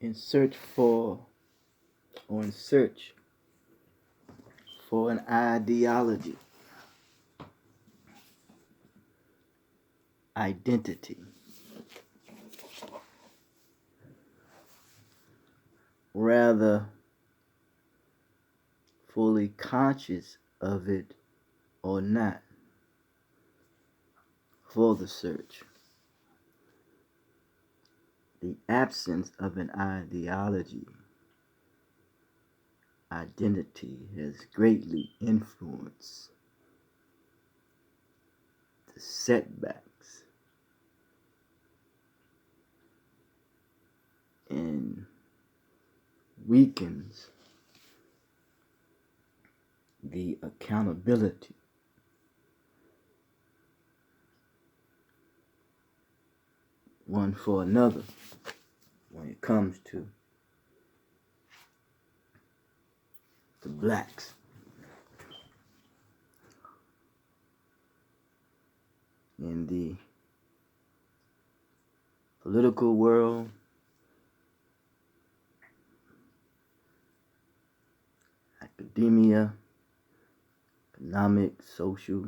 in search for an ideology, identity, rather fully conscious of it or not, for the search. The absence of an ideology, identity, has greatly influenced the setbacks and weakens the accountability one for another when it comes to the blacks. In the political world, academia, economic, social,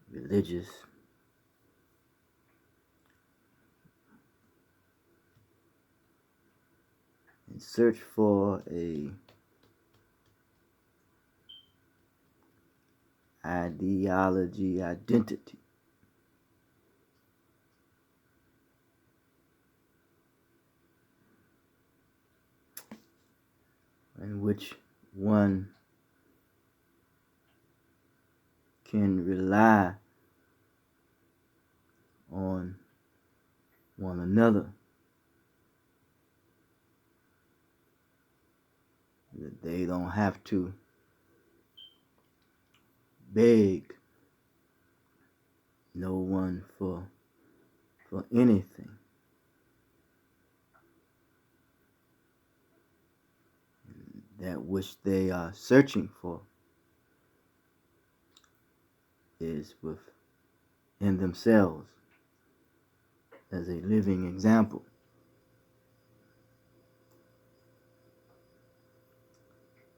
religious, in search for a ideology, identity, in which one can rely on one another, that they don't have to beg no one for anything. That which they are searching for is within themselves as a living example.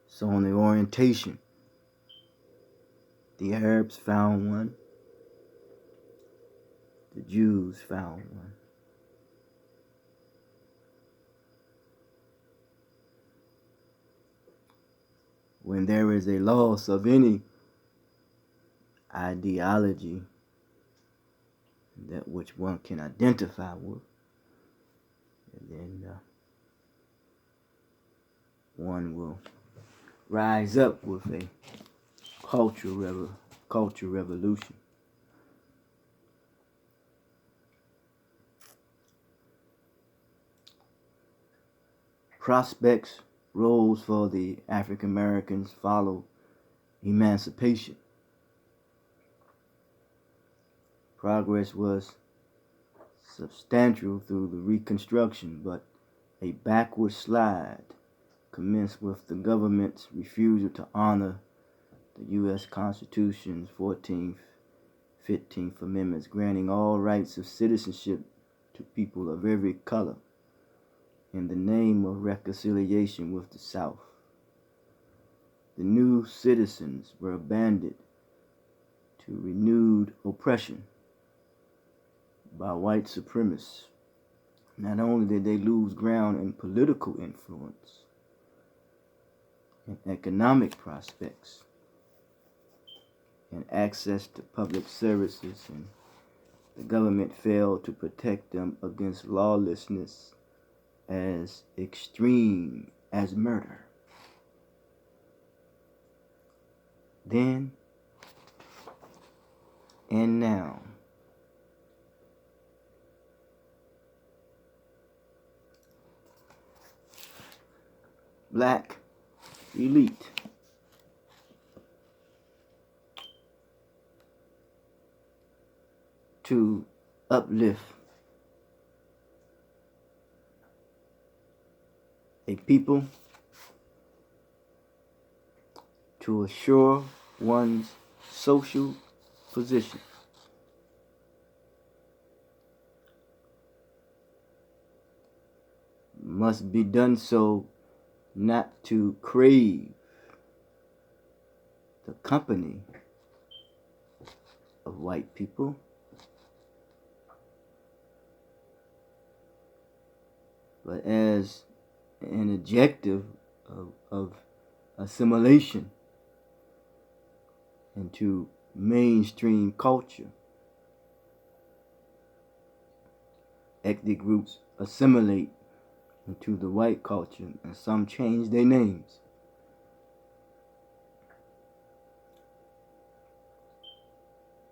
So on the orientation, the Arabs found one, the Jews found one. When there is a loss of any ideology, that which one can identify with, and then one will rise up with a cultural revolution. Prospects rose for the African Americans followed emancipation. Progress was substantial through the Reconstruction, but a backward slide commenced with the government's refusal to honor the U.S. Constitution's 14th, 15th Amendments, granting all rights of citizenship to people of every color in the name of reconciliation with the South. The new citizens were abandoned to renewed oppression by white supremacists. Not only did they lose ground in political influence and economic prospects and access to public services, and the government failed to protect them against lawlessness as extreme as murder. Then and now, black elite to uplift a people, to assure one's social position, must be done so not to crave the company of white people, but as an objective of assimilation into mainstream culture. Ethnic groups assimilate into the white culture, and some change their names.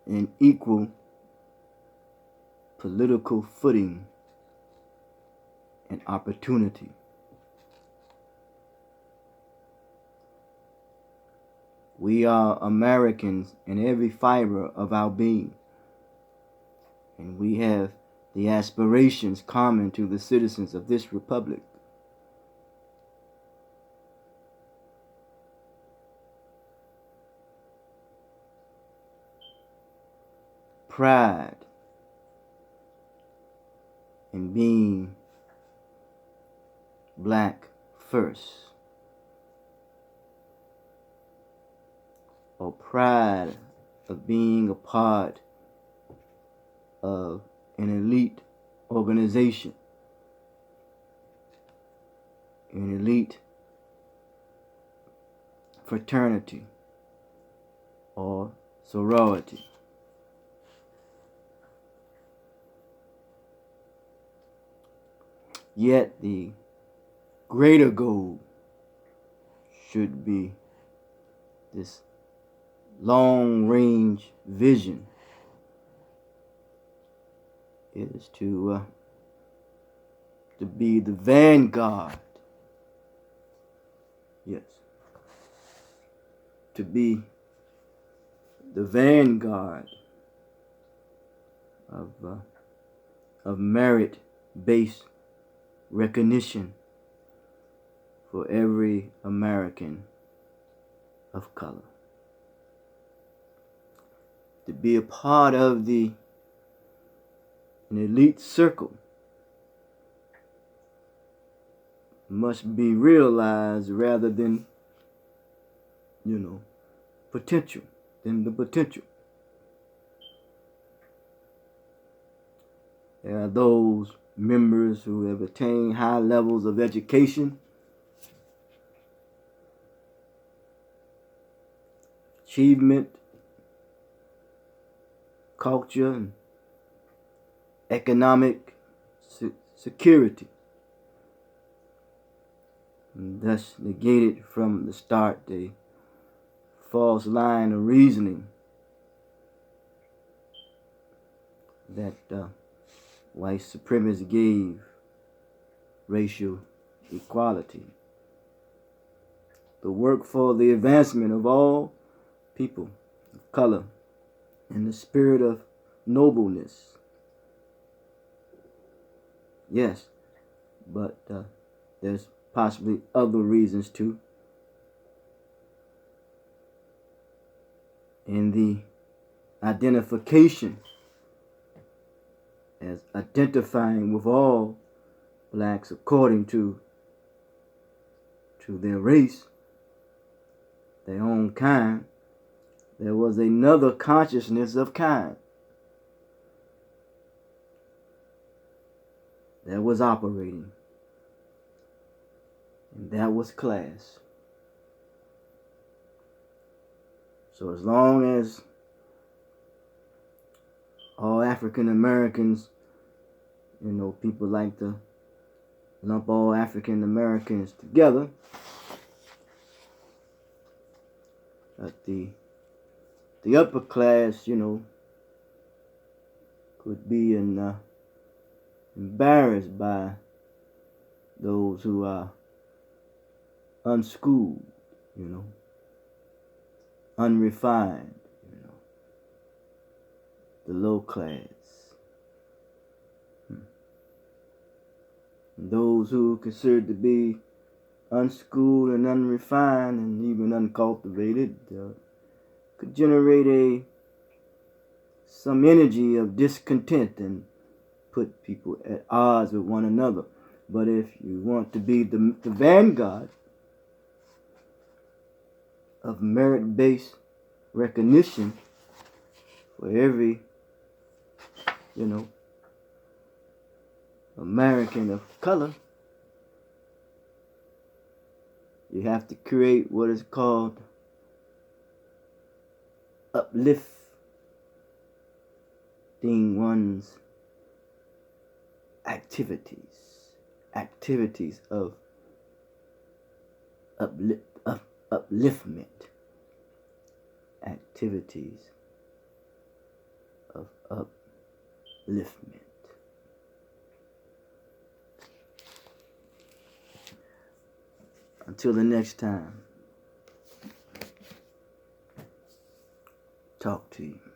In equal political footing and opportunity. We are Americans in every fiber of our being, and we have the aspirations common to the citizens of this republic. Pride in being black first, or pride of being a part of an elite organization, an elite fraternity or sorority. Yet the greater goal should be this long-range vision is to be the vanguard. Yes. To be the vanguard of merit-based recognition for every American of color. To be a part of an elite circle must be realized rather than, potential, than the potential. There are those members who have attained high levels of education, achievement, culture, and economic security, and thus negated from the start the false line of reasoning that white supremacists gave racial equality. The work for the advancement of all people of color in the spirit of nobleness. Yes, but there's possibly other reasons too. In the identification as identifying with all blacks according to their race, their own kind, there was another consciousness of kind that was operating, and that was class. So as long as all African Americans, people like to lump all African Americans together, that the upper class, could be embarrassed by those who are unschooled, unrefined, the low class. And those who are considered to be unschooled and unrefined and even uncultivated could generate some energy of discontent and put people at odds with one another. But if you want to be the vanguard of merit-based recognition for every, American of color, you have to create what is called uplifting one's activities of upliftment, activities of upliftment. Until the next time, talk to you.